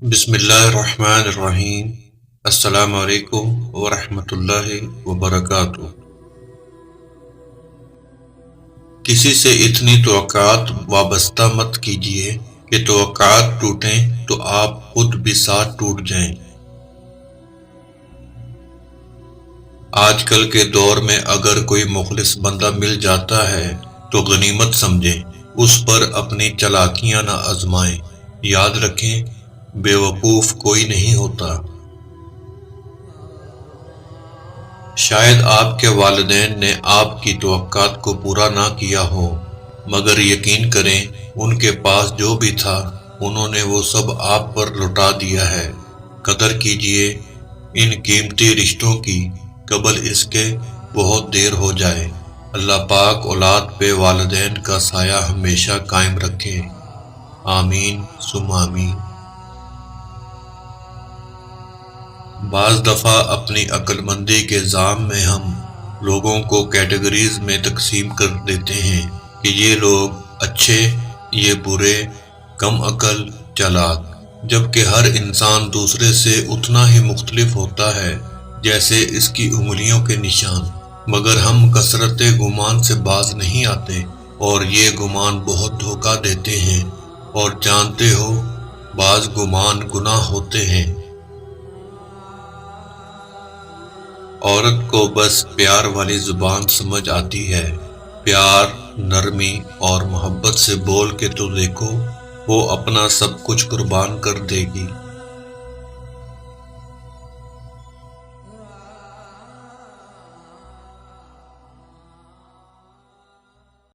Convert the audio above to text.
بسم اللہ الرحمن الرحیم۔ السلام علیکم ورحمۃ اللہ وبرکاتہ۔ کسی سے اتنی توقعات وابستہ مت کیجیے کہ توقعات ٹوٹیں تو آپ خود بھی ساتھ ٹوٹ جائیں۔ آج کل کے دور میں اگر کوئی مخلص بندہ مل جاتا ہے تو غنیمت سمجھیں، اس پر اپنی چالاکیاں نہ آزمائیں۔ یاد رکھیں، بے وقوف کوئی نہیں ہوتا۔ شاید آپ کے والدین نے آپ کی توقعات کو پورا نہ کیا ہو، مگر یقین کریں ان کے پاس جو بھی تھا انہوں نے وہ سب آپ پر لوٹا دیا ہے۔ قدر کیجئے ان قیمتی رشتوں کی قبل اس کے بہت دیر ہو جائے۔ اللہ پاک اولاد پہ والدین کا سایہ ہمیشہ قائم رکھے، آمین ثم آمین۔ بعض دفعہ اپنی عقل مندی کے ذام میں ہم لوگوں کو کیٹیگریز میں تقسیم کر دیتے ہیں کہ یہ لوگ اچھے، یہ برے، کم عقل، چالاک، جبکہ ہر انسان دوسرے سے اتنا ہی مختلف ہوتا ہے جیسے اس کی انگلیوں کے نشان، مگر ہم کثرت گمان سے باز نہیں آتے اور یہ گمان بہت دھوکہ دیتے ہیں، اور جانتے ہو بعض گمان گناہ ہوتے ہیں۔ عورت کو بس پیار والی زبان سمجھ آتی ہے، پیار، نرمی اور محبت سے بول کے تو دیکھو، وہ اپنا سب کچھ قربان کر دے گی۔